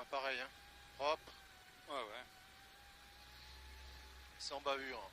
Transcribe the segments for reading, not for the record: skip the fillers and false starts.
hein, pareil, hein. Propre. Ouais, ouais. Sans bavure.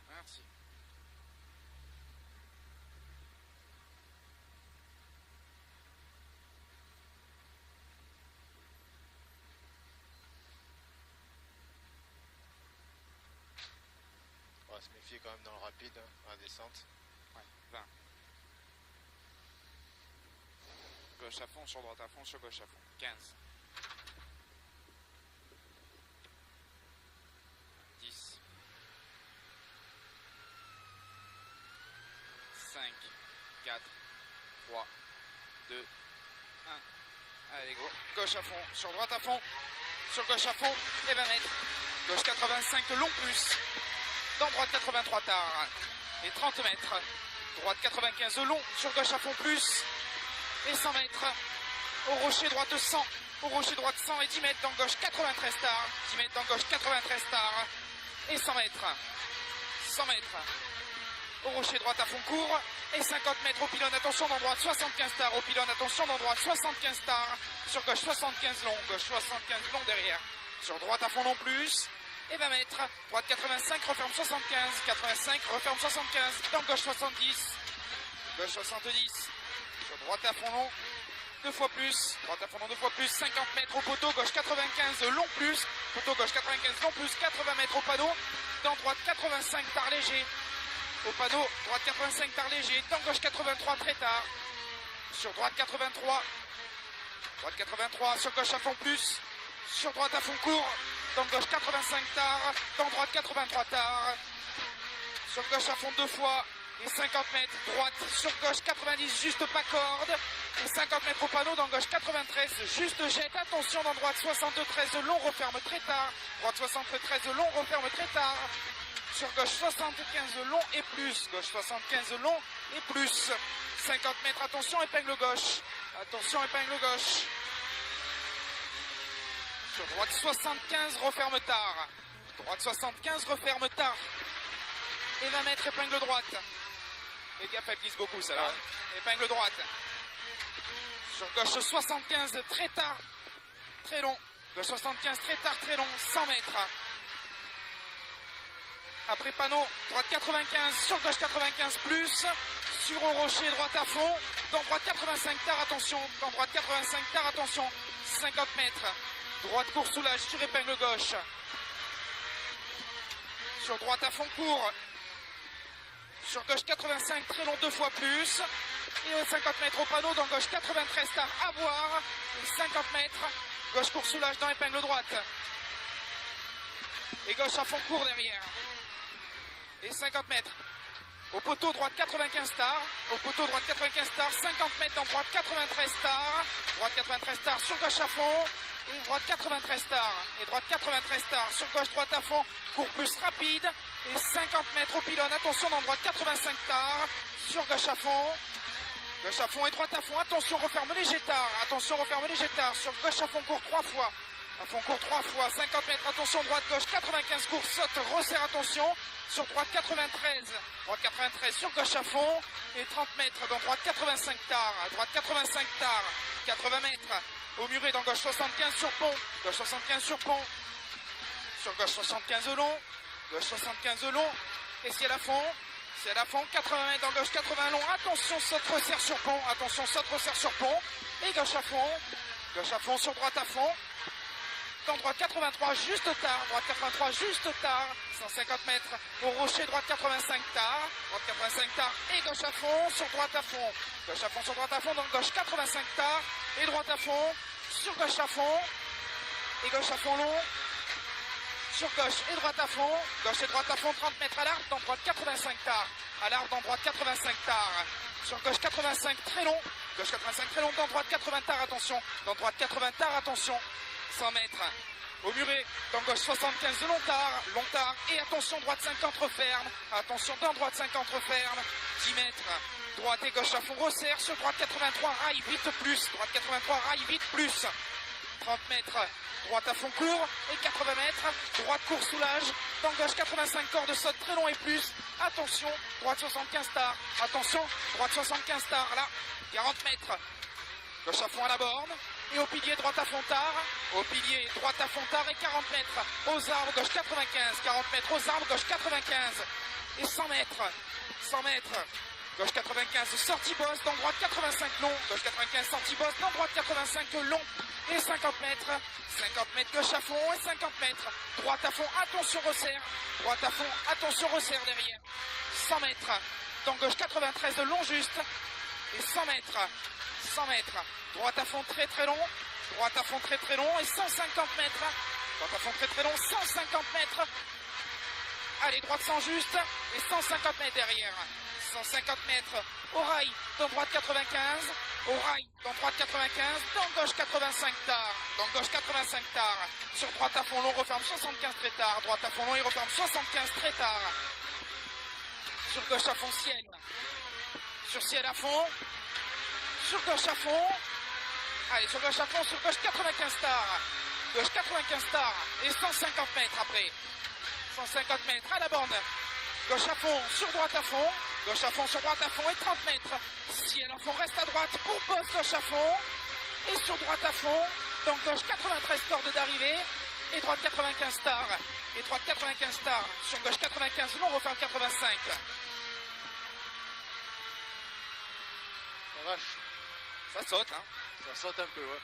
Merci. On va se méfier quand même dans le rapide, hein, à la descente. Ouais, 20. Gauche à fond, sur droite à fond, sur gauche à fond. 15. 10. 5, 4, 3, 2, 1. Allez, go. Gauche à fond, sur droite à fond, sur gauche à fond, et 20 mètres. Gauche 85, long plus. Dans droite 83 tard. Et 30 mètres. Droite 95 long, sur gauche à fond plus. Et 100 mètres. Au rocher droite 100. Au rocher droite 100 et 10 mètres dans gauche 93 tard. 10 mètres dans gauche 93 tard. Et 100 mètres. 100 mètres. Au rocher droite à fond court. Et 50 mètres au pylône, attention dans droite 75 tard. Au pylône, attention dans droite 75 tard. Sur gauche 75 long. Gauche 75 long derrière. Sur droite à fond non plus. Et 20 mètres. Droite 85, referme 75. 85, referme 75. Dans gauche 70. Gauche 70. Sur droite à fond long. 2 fois plus. Droite à fond long 2 fois plus. 50 mètres au poteau. Gauche 95 long plus. Poteau gauche 95 long plus. 80 mètres au panneau. Dans droite 85 tard léger. Au panneau, droite 85 tard léger. Dans gauche 83 très tard. Sur droite 83. Droite 83. Sur gauche à fond plus. Sur droite à fond court. Dans gauche 85 tard. Dans droite 83 tard. Sur gauche à fond 2 fois. Et 50 mètres. Droite sur gauche 90 juste pas corde. Et 50 mètres au panneau. Dans gauche 93 juste jette. Attention dans droite 73 long. Referme très tard. Droite 73 long. Referme très tard. Sur gauche 75 long et plus. Gauche 75 long et plus. 50 mètres. Attention épingle gauche. Attention épingle gauche. Sur droite 75, referme tard. Droite 75, referme tard. Et 20 mètres, épingle droite. Et gaffe, elle glisse beaucoup, ça là. Épingle droite. Sur gauche 75, très tard. Très long. Gauche 75, très tard, très long. 100 mètres. Après panneau, droite 95, sur gauche 95 plus. Sur au rocher, droite à fond. Dans droite 85 tard, attention. Dans droite 85 tard, attention. 50 mètres. Droite court soulage sur épingle gauche. Sur droite à fond court. Sur gauche 85 très long 2 fois plus. Et 50 mètres au panneau dans gauche 93 tard à voir. Et 50 mètres. Gauche court soulage dans épingle droite. Et gauche à fond court derrière. Et 50 mètres. Au poteau droite 95 tard. Au poteau droite 95 tard. 50 mètres dans droite 93 tard. Droite 93 tard sur gauche à fond. Et droite 93 tard. Et droite 93 tard. Sur gauche droite à fond. Court plus rapide. Et 50 mètres au pylône. Attention dans droite 85 tard. Sur gauche à fond. Gauche à fond et droite à fond. Attention referme léger tard. Attention referme léger tard. Sur gauche à fond court 3 fois. À fond court 3 fois. 50 mètres. Attention droite gauche 95 court. Saute. Resserre attention. Sur droite 93. Droite 93 sur gauche à fond. Et 30 mètres dans droite 85 tard. À droite 85 tard. 80 mètres. Au muret dans gauche 75 sur pont. Gauche 75 sur pont. Sur gauche 75 long. Gauche 75 long. Et ciel à fond. Ciel à fond. 80 mètres dans gauche 80 long. Attention saute resserre sur pont. Attention saute resserre sur pont. Et gauche à fond. Gauche à fond sur droite à fond. Dans droite 83 juste tard. Droite 83 juste tard. 150 mètres. Au rocher droite 85 tard. Droite 85 tard. Et gauche à fond sur droite à fond. Gauche à fond sur droite à fond. Donc gauche 85 tard. Et droite à fond. Sur gauche à fond. Et gauche à fond long. sur gauche et droite à fond. Gauche et droite à fond, 30 mètres à l'arbre, dans droite 85 tard. À l'arbre, dans droite 85 tard. Sur gauche 85 très long. Gauche 85 très long, dans droite 80 tard, attention. Dans droite 80 tard, attention. 100 mètres. Au muret, dans gauche 75 de long tard, et attention, droite 50 referme, attention, dans droite 50 referme, 10 mètres, droite et gauche à fond, resserre, sur droite 83, rail, vite plus, droite 83, rail, vite plus, 30 mètres, droite à fond court, et 80 mètres, droite court soulage, dans gauche 85 corps de saute très long et plus, attention, droite 75 tard, attention, droite 75 tard, là, 40 mètres, gauche à fond à la borne, et au pilier droite à fond tard, au pilier droite à fond tard et 40 mètres, aux arbres gauche 95, 40 mètres aux arbres gauche 95, et 100 mètres, gauche 95 sortie bosse, dans droite 85 long, gauche 95 sortie bosse, dans droite 85 long, et 50 mètres gauche à fond et 50 mètres, droite à fond, attention resserre, droite à fond, attention resserre derrière, 100 mètres, dans gauche 93 long juste, et 100 mètres, droite à fond très très long, droite à fond très très long et 150 mètres, droite à fond très très long, 150 mètres, allez droite sans juste et 150 mètres derrière, 150 mètres au rail, dans droite 95, au rail, dans droite 95, dans gauche 85 tard, sur droite à fond long, referme 75 très tard, droite à fond long, il referme 75 très tard, sur gauche à fond ciel, sur ciel à fond, sur gauche à fond, allez sur gauche à fond, sur gauche 95 tard, et 150 mètres après, 150 mètres à la borne, gauche à fond, sur droite à fond, gauche à fond, sur droite à fond, et 30 mètres, ciel à fond, reste à droite, pour bosse gauche à fond, et sur droite à fond, donc gauche 93 cordes d'arrivée, et droite 95 tard, sur gauche 95 long, referme 85. La vache, Ça saute, hein. ça saute un peu, ouais.